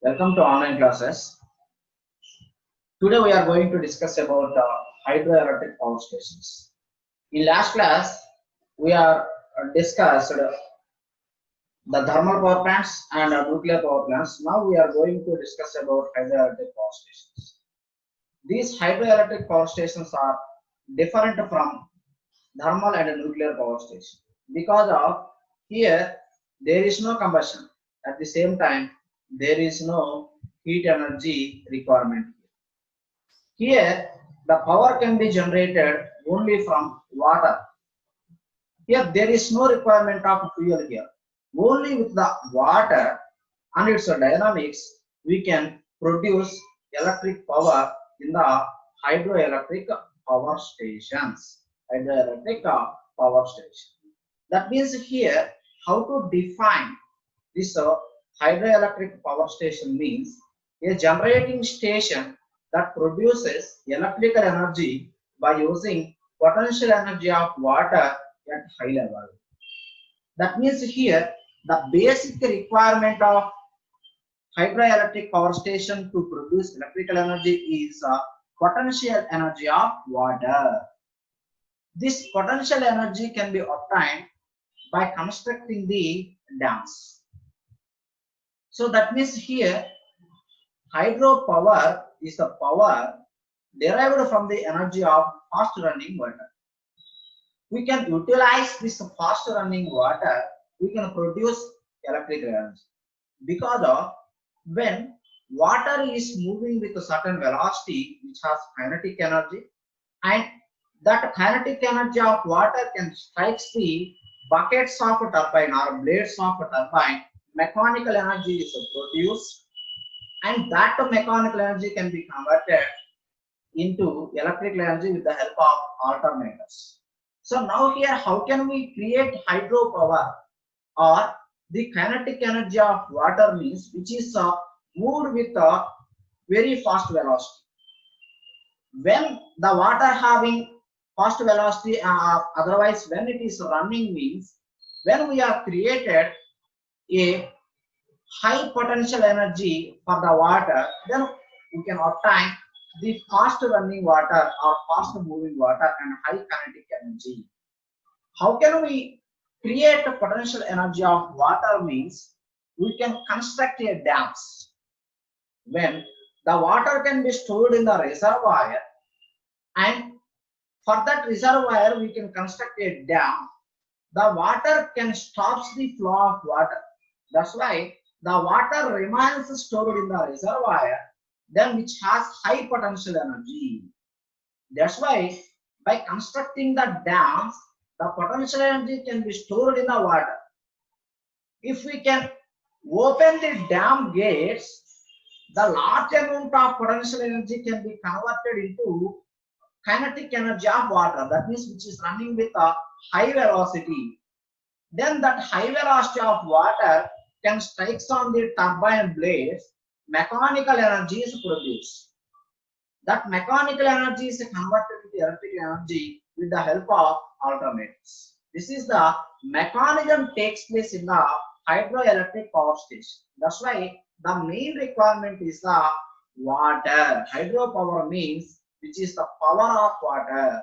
Welcome to online classes. Today we are going to discuss about hydroelectric power stations. In last class, we are discussed the thermal power plants and nuclear power plants. Now we are going to discuss about hydroelectric power stations. These hydroelectric power stations are different from thermal and nuclear power stations because of here there is no combustion. At the same time, there is no heat energy requirement. Here, the power can be generated only from water. Here, there is no requirement of fuel here. Only with the water and its dynamics, we can produce electric power in the hydroelectric power stations. Hydroelectric power station. That means here, how to define this hydroelectric power station means a generating station that produces electrical energy by using potential energy of water at high level. That means here the basic requirement of hydroelectric power station to produce electrical energy is potential energy of water. This potential energy can be obtained by constructing the dams. So that means here hydropower is the power derived from the energy of fast running water. We can utilize this fast running water, we can produce electric energy because of when water is moving with a certain velocity which has kinetic energy, and that kinetic energy of water can strike the buckets of a turbine or blades of a turbine, mechanical energy is produced, and that mechanical energy can be converted into electrical energy with the help of alternators. So now here, how can we create hydropower or the kinetic energy of water means which is moved with a very fast velocity. When the water having fast velocity, otherwise when it is running means when we have created a high potential energy for the water, then we can obtain the fast running water or fast moving water and high kinetic energy. How can we create a potential energy of water means we can construct a dams. When the water can be stored in the reservoir, and for that reservoir we can construct a dam, the water can stop the flow of water. That's why the water remains stored in the reservoir, then which has high potential energy. That's why by constructing the dams, the potential energy can be stored in the water. If we can open the dam gates, the large amount of potential energy can be converted into kinetic energy of water. That means which is running with a high velocity. Then that high velocity of water can strike on the turbine blades, mechanical energy is produced. That mechanical energy is converted into electrical energy with the help of alternators. This is the mechanism takes place in the hydroelectric power station. That's why the main requirement is the water. Hydropower means which is the power of water.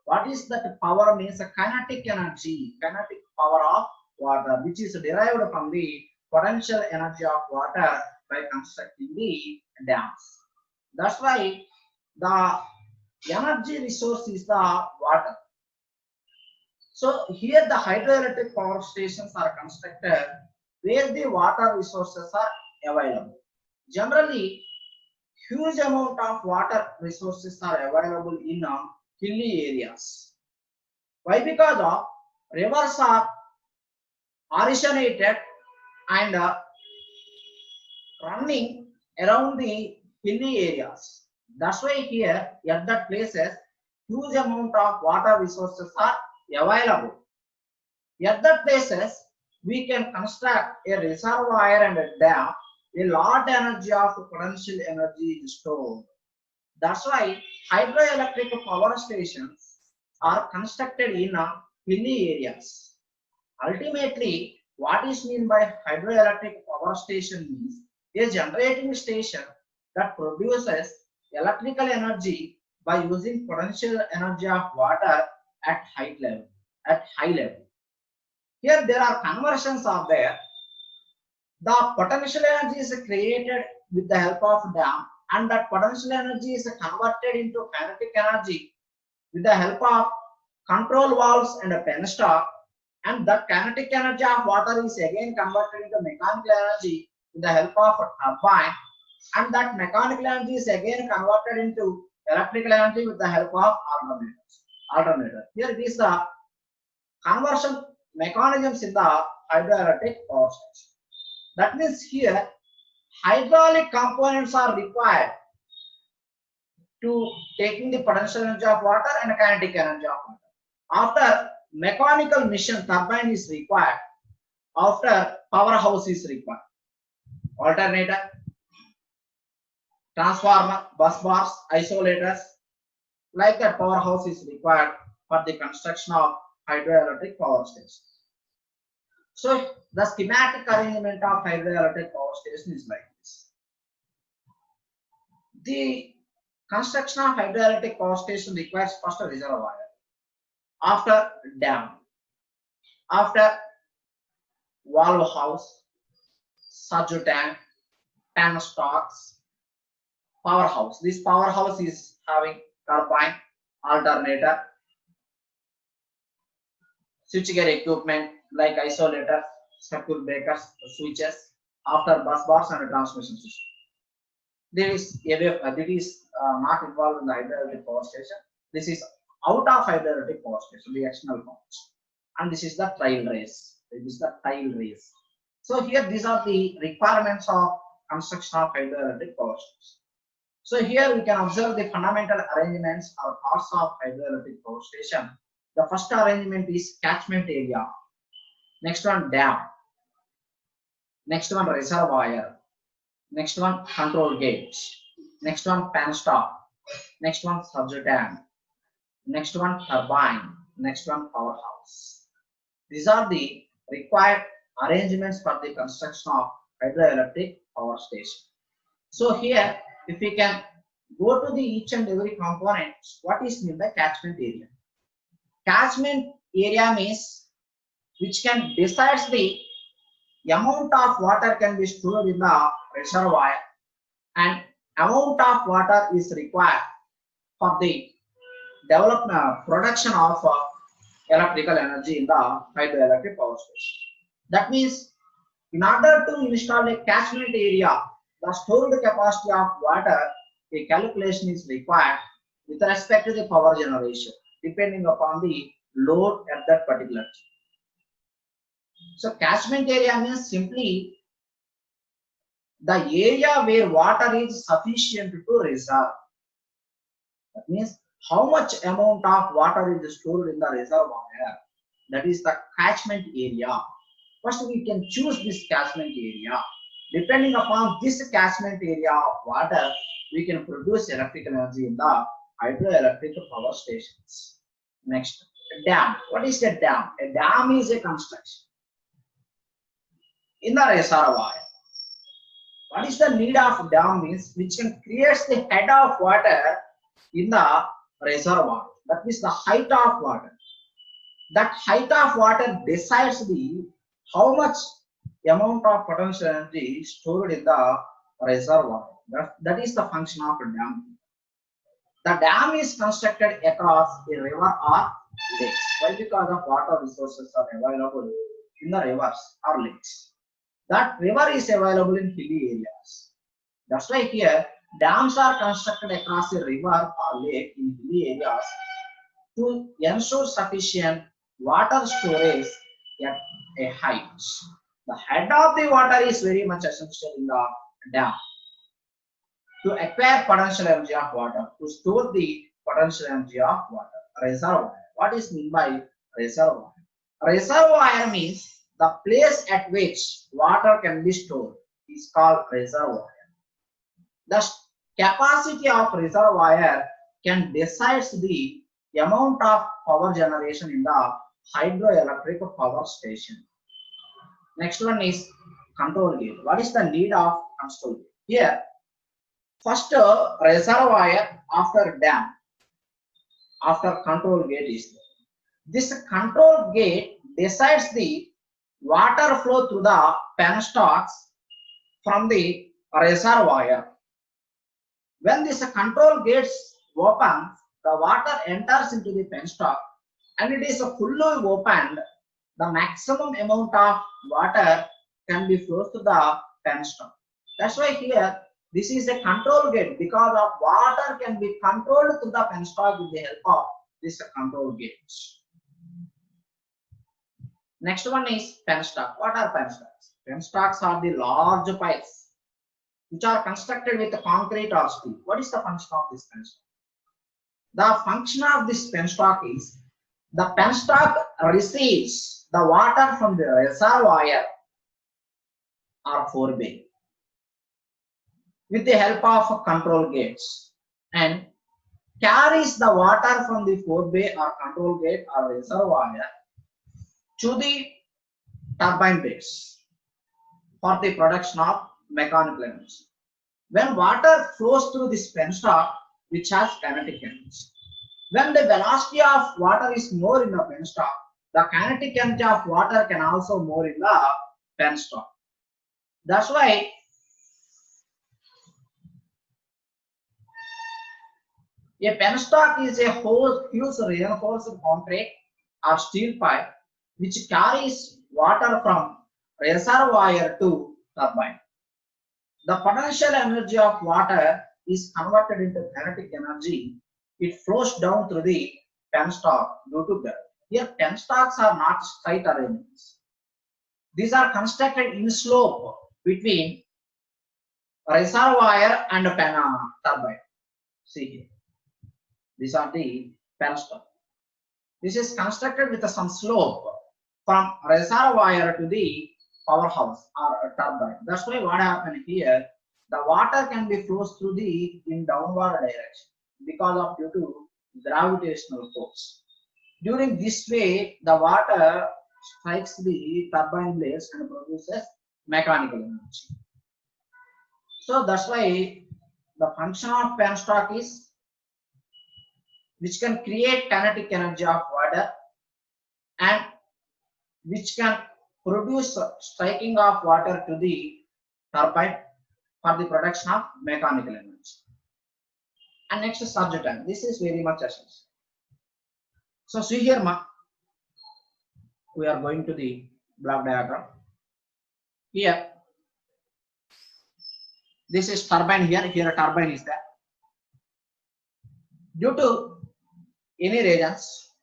What is that power means? A kinetic energy, kinetic power of water, which is derived from the potential energy of water by constructing the dams. That's why the energy resource is the water. So here the hydroelectric power stations are constructed where the water resources are available. Generally, huge amount of water resources are available in hilly areas. Why? Because of rivers are originated and running around the hilly areas. That's why here at that places huge amount of water resources are available. At that places we can construct a reservoir and a dam. A large energy of potential energy is stored. That's why hydroelectric power stations are constructed in hilly areas. Ultimately, what is meant by hydroelectric power station means A generating station that produces electrical energy by using potential energy of water at high level. Here there are conversions are there. The potential energy is created with the help of dam, and that potential energy is converted into kinetic energy with the help of control valves and a penstock, and that kinetic energy of water is again converted into mechanical energy with the help of a turbine, and that mechanical energy is again converted into electrical energy with the help of alternator. Here it is the conversion mechanisms in the hydroelectric power station. That means here hydraulic components are required to taking the potential energy of water and kinetic energy of water. After mechanical mission, turbine is required. After powerhouse is required. Alternator, transformer, bus bars, isolators, like that powerhouse is required for the construction of hydroelectric power station. So the schematic arrangement of hydroelectric power station is like this. The construction of hydroelectric power station requires first a reservoir, after dam, after valve house, surge tank, penstocks, powerhouse. This powerhouse is having turbine, alternator, switchgear equipment like isolator, circuit breakers, switches, after bus bars and transmission system. This is not involved in the hydroelectric power station. This is out of hydroelectric power station, the external parts. And this is the trial race. So here these are the requirements of construction of hydroelectric power station. So here we can observe the fundamental arrangements or parts of hydroelectric power station. The first arrangement is catchment area. Next one dam. Next one reservoir. Next one control gauge. Next one penstock. Next one surge tank. Next one turbine. Next one powerhouse. These are the required arrangements for the construction of hydroelectric power station. So here, if we can go to the each and every component, what is meant by catchment area? Catchment area means which can decides the amount of water can be stored in the reservoir and amount of water is required for the development production of electrical energy in the hydroelectric power station. That means in order to install a catchment area, the stored capacity of water, a calculation is required with respect to the power generation depending upon the load at that particular time. So catchment area means simply the area where water is sufficient to reserve. That means how much amount of water is stored in the reservoir. That is the catchment area. First we can choose this catchment area. Depending upon this catchment area of water, we can produce electrical energy in the hydroelectric power stations. Next, a dam. What is a dam? A dam is a construction in the reservoir. What is the need of dam means which can create the head of water in the reservoir. That is the height of water. That height of water decides the how much amount of potential energy stored in the reservoir. That is the function of a dam. The dam is constructed across a river or lakes. Why? Because of water resources are available in the rivers or lakes. That river is available in hilly areas. That's why here dams are constructed across a river or lake in hilly areas to ensure sufficient water storage at a height. The head of the water is very much essential in the dam to acquire potential energy of water, to store the potential energy of water. Reservoir. What is meant by reservoir? Reservoir means the place at which water can be stored is called reservoir. The capacity of reservoir can decide the amount of power generation in the hydroelectric power station. Next one is control gauge. What is the need of control. Here, first reservoir after dam, after control gate is there. This control gate decides the water flow through the penstocks from the reservoir. When this control gates open, the water enters into the penstock and it is fully opened. The maximum amount of water can be flows to the penstock. That's why here this is a control gate, because of water can be controlled through the penstock with the help of this control gates. Next one is penstock. What are penstocks? Penstocks are the large pipes which are constructed with concrete or steel. What is the function of this penstock? The function of this penstock is the penstock receives the water from the reservoir or forebay with the help of control gates and carries the water from the forebay or control gate or reservoir to the turbine blades for the production of mechanical energy. When water flows through this penstock, which has kinetic energy, when the velocity of water is more in the penstock, the kinetic energy of water can also more in the penstock. That's why a penstock is a huge reinforced concrete or steel pipe which carries water from reservoir to turbine. The potential energy of water is converted into kinetic energy. It flows down through the penstock due to gravity. Here, penstocks are not straight arrangements. These are constructed in slope between reservoir and turbine. See here. These are the penstock. This is constructed with some slope from reservoir to the powerhouse or turbine. That's why what happened here, the water can be flows through the in downward direction because of due to gravitational force. During this way, the water strikes the turbine blades and produces mechanical energy. So that's why the function of penstock is which can create kinetic energy of water and which can produce striking of water to the turbine for the production of mechanical energy. And next is surge tank. This is very much essential. So see here, we are going to the block diagram. Here, this is turbine here. Here a turbine is there. Due to any reasons,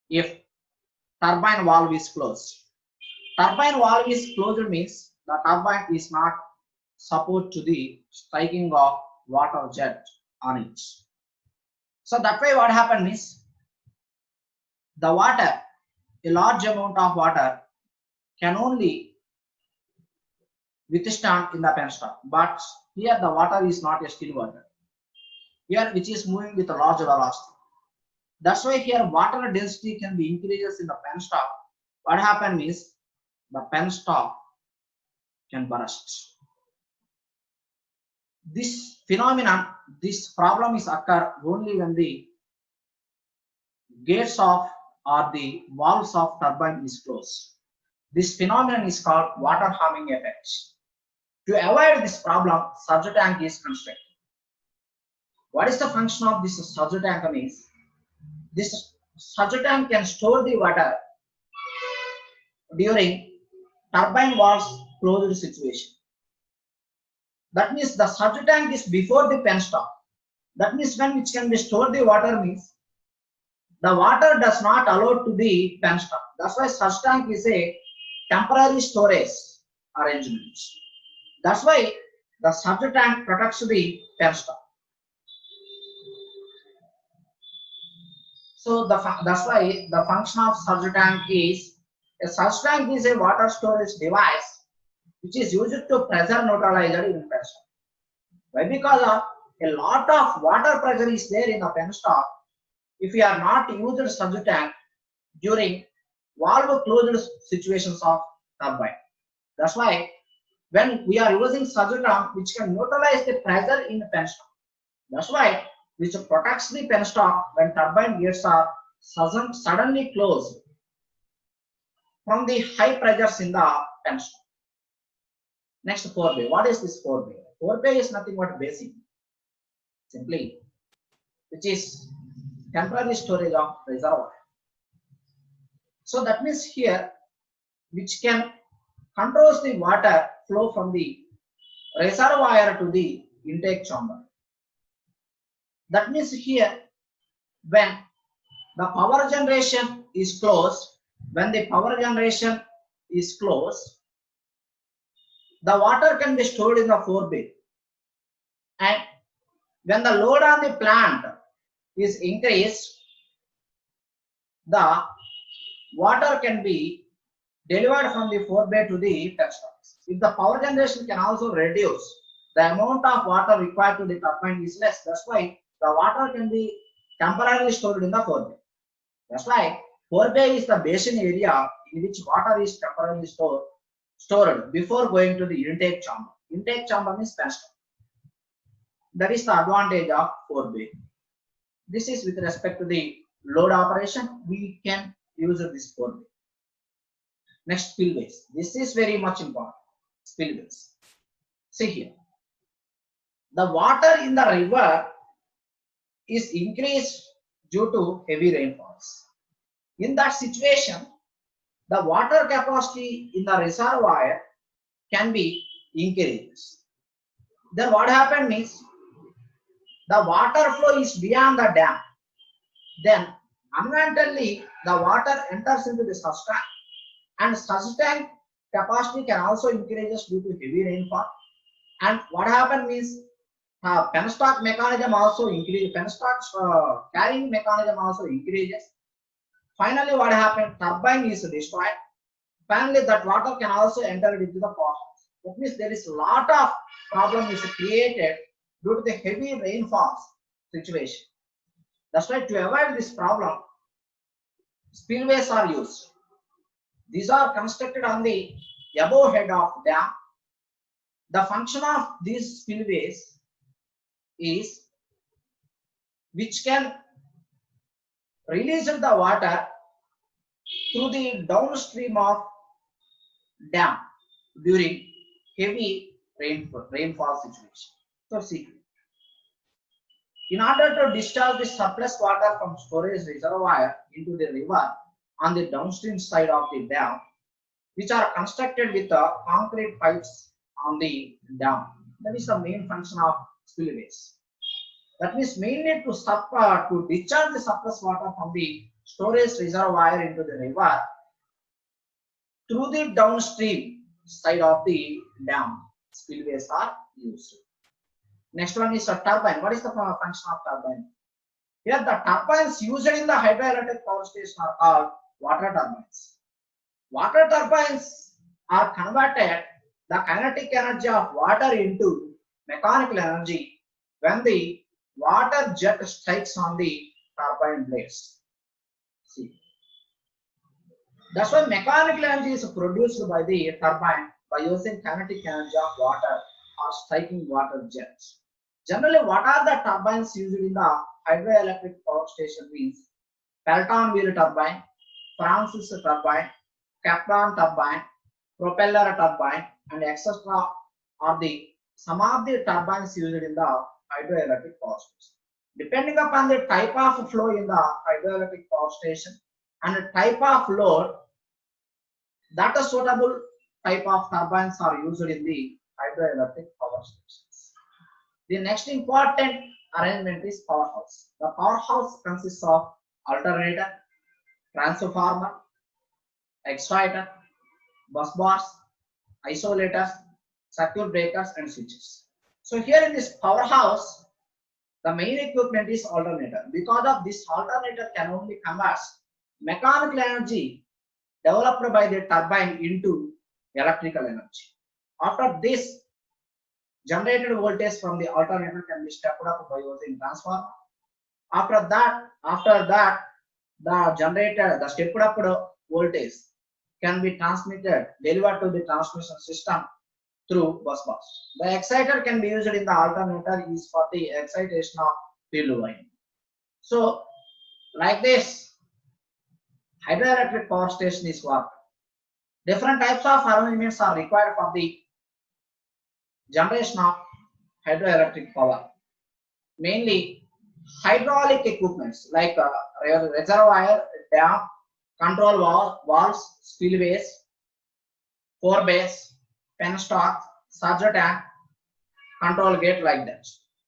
if turbine valve is closed, turbine valve is closed means the turbine is not support to the striking of water jet on it. So that way what happened is the water, a large amount of water can only withstand in the penstock, but here the water is not a still water. Here which is moving with a large velocity. That's why here water density can be increases in the penstock. What happened is the penstock can burst. This phenomenon, this problem is occur only when the gates of or the valves of turbine is closed. This phenomenon is called water harming effect. To avoid this problem, surge tank is constructed. What is the function of this surge tank means? This surge tank can store the water during turbine valves closed situation. That means the surge tank is before the penstock. That means when which can be stored the water means the water does not allow to the penstock. That's why surge tank is a temporary storage arrangement. That's why the surge tank protects the penstock. So that's why the function of surge tank is a surge tank is a water storage device which is used to pressure neutralizer in penstock. Why? Because of a lot of water pressure is there in the penstock. If we are not used surge tank during valve closed situations of turbine, that's why when we are using such drum which can neutralize the pressure in the penstock. That's why which protects the penstock when turbine gates are suddenly closed from the high pressures in the penstock. Next, forebay. What is this forebay? Forebay is nothing but basic, simply, which is temporary storage of reservoir. So that means here, which can controls the water flow from the reservoir to the intake chamber. That means here, when the power generation is closed, when the power generation is closed, the water can be stored in the forebay. And when the load on the plant is increased, the water can be delivered from the forebay to the penstocks. If the power generation can also reduce, the amount of water required to the turbine is less. That's why the water can be temporarily stored in the forebay. That's why forebay is the basin area in which water is temporarily stored before going to the intake chamber. Intake chamber means penstock. That is the advantage of forebay. This is with respect to the load operation. We can use this forebay. Next, spillways. This is very much important. Spillways. See here. The water in the river is increased due to heavy rainfalls. In that situation, the water capacity in the reservoir can be increased. Then what happened is, the water flow is beyond the dam. Then unwantedly the water enters into the substank, and substank capacity can also increase due to heavy rainfall. And what happened is, penstock mechanism also increases, penstock carrying mechanism also increases. Finally, what happened? Turbine is destroyed. Finally, that water can also enter into the powerhouse. That means there is a lot of problem is created due to the heavy rainfalls situation. That's why to avoid this problem, spillways are used. These are constructed on the above head of dam. The function of these spillways is which can release the water through the downstream of dam during heavy rainfall situation. So see, in order to discharge the surplus water from storage reservoir into the river on the downstream side of the dam, which are constructed with concrete pipes on the dam. That is the main function of spillways. That means mainly to discharge the surplus water from the storage reservoir into the river through the downstream side of the dam. Spillways are used. Next one is a turbine. What is the function of turbine? Here the turbines used in the hydroelectric power station are called water turbines. Water turbines are converted the kinetic energy of water into mechanical energy when the water jet strikes on the turbine blades. See, that's why mechanical energy is produced by the turbine by using kinetic energy of water or striking water jets. Generally, what are the turbines used in the hydroelectric power station means Pelton wheel turbine, Francis turbine, Kaplan turbine, propeller turbine, and etc. are the some of the turbines used in the hydroelectric power station. Depending upon the type of flow in the hydroelectric power station and the type of load, that a suitable type of turbines are used in the hydroelectric power stations. The next important arrangement is powerhouse. The powerhouse consists of alternator, transformer, exciter, bus bars, isolators, circuit breakers, and switches. So here in this powerhouse, the main equipment is alternator. Because of this, alternator can only convert mechanical energy developed by the turbine into electrical energy. After this, generated voltage from the alternator can be stepped up by using transformer. After that, the stepped up voltage can be delivered to the transmission system through bus bars. The exciter can be used in the alternator is for the excitation of field winding. So like this, hydroelectric power station is work. Different types of arrangements are required for the generation of hydroelectric power. Mainly hydraulic equipments like reservoir, dam, control valves, spillways, forebase, penstock, surge tank, control gate like that.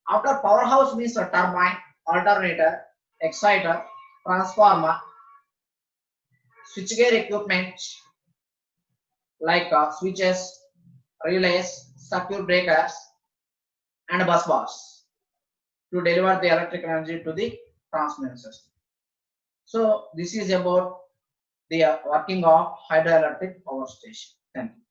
After powerhouse means a turbine, alternator, exciter, transformer, switchgear equipment like switches, relays, circuit breakers, and bus bars to deliver the electric energy to the transmission system. So this is about the working of hydroelectric power station. Thank you.